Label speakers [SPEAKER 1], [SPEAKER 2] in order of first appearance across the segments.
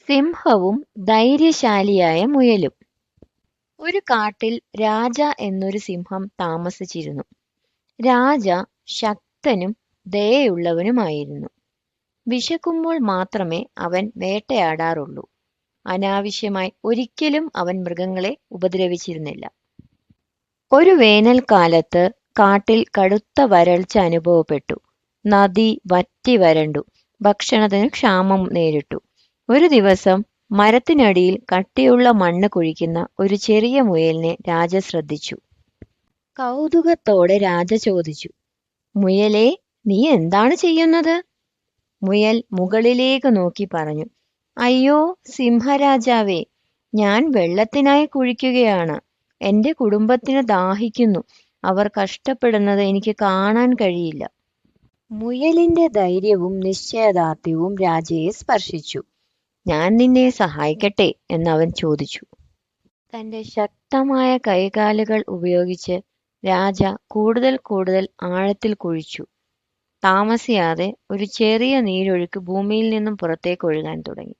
[SPEAKER 1] സിംഹവും ധൈര്യശാലിയായ മുയലും. ഒരു കാട്ടിൽ രാജ എന്നൊരു സിംഹം താമസിച്ചിരുന്നു. രാജ ശക്തനും ദയയുള്ളവനുമായിരുന്നു. വിശക്കുമ്പോൾ മാത്രമേ അവൻ വേട്ടയാടാറുള്ളൂ. അനാവശ്യമായി ഒരിക്കലും അവൻ മൃഗങ്ങളെ ഉപദ്രവിച്ചിരുന്നില്ല. ഒരു വേനൽക്കാലത്ത് കാട്ടിൽ കടുത്ത വരൾച്ച അനുഭവപ്പെട്ടു. നദി വറ്റി വരണ്ടു. ഭക്ഷണത്തിന് ക്ഷാമം നേരിട്ടു. ഒരു ദിവസം മരത്തിനടിയിൽ കട്ടിയുള്ള മണ്ണ് കുഴിക്കുന്ന ഒരു ചെറിയ മുയലിനെ രാജ ശ്രദ്ധിച്ചു. കൗതുകത്തോടെ രാജ ചോദിച്ചു, മുയലേ, നീ എന്താണ് ചെയ്യുന്നത്? മുയൽ മുകളിലേക്ക് നോക്കി പറഞ്ഞു, അയ്യോ സിംഹരാജാവേ, ഞാൻ വെള്ളത്തിനായി കുഴിക്കുകയാണ്. എന്റെ കുടുംബത്തിന് ദാഹിക്കുന്നു. അവർ കഷ്ടപ്പെടുന്നത് എനിക്ക് കാണാൻ കഴിയില്ല. മുയലിന്റെ ധൈര്യവും നിശ്ചയദാർഢ്യവും രാജയെ സ്പർശിച്ചു. ഞാൻ നിന്നെ സഹായിക്കട്ടെ എന്നവൻ ചോദിച്ചു. തന്റെ ശക്തമായ കൈകാലുകൾ ഉപയോഗിച്ച് രാജ കൂടുതൽ കൂടുതൽ ആഴത്തിൽ കുഴിച്ചു. താമസിയാതെ ഒരു ചെറിയ നീരൊഴുക്ക് ഭൂമിയിൽ നിന്നും പുറത്തേക്ക് ഒഴുകാൻ തുടങ്ങി.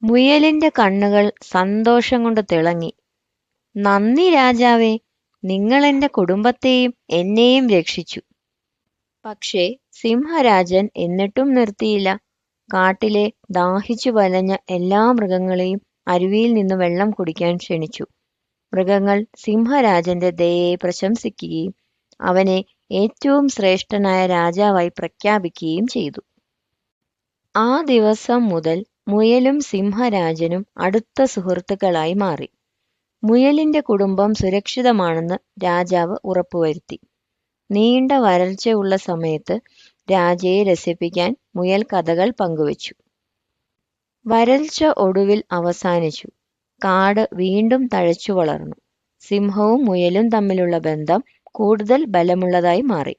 [SPEAKER 1] മുയലിന്റെ കണ്ണുകൾ സന്തോഷം കൊണ്ട് തിളങ്ങി. നന്ദി രാജാവേ, നിങ്ങൾ എന്റെ കുടുംബത്തെയും എന്നെയും രക്ഷിച്ചു. പക്ഷേ സിംഹരാജൻ എന്നിട്ടും നിർത്തിയില്ല. കാട്ടിലെ ദാഹിച്ചു വലഞ്ഞ എല്ലാ മൃഗങ്ങളെയും അരുവിയിൽ നിന്ന് വെള്ളം കുടിക്കാൻ ക്ഷണിച്ചു. മൃഗങ്ങൾ സിംഹരാജന്റെ ദയയെ പ്രശംസിക്കുകയും അവനെ ഏറ്റവും ശ്രേഷ്ഠനായ രാജാവായി പ്രഖ്യാപിക്കുകയും ചെയ്തു. ആ ദിവസം മുതൽ മുയലും സിംഹരാജനും അടുത്ത സുഹൃത്തുക്കളായി മാറി. മുയലിന്റെ കുടുംബം സുരക്ഷിതമാണെന്ന് രാജാവ് ഉറപ്പുവരുത്തി. നീണ്ട വരൾച്ചയുള്ള സമയത്ത് രാജയെ രസിപ്പിക്കാൻ മുയൽ കഥകൾ പങ്കുവച്ചു. വരൾച്ച ഒടുവിൽ അവസാനിച്ചു. കാട് വീണ്ടും തഴച്ചു വളർന്നു. സിംഹവും മുയലും തമ്മിലുള്ള ബന്ധം കൂടുതൽ ബലമുള്ളതായി മാറി.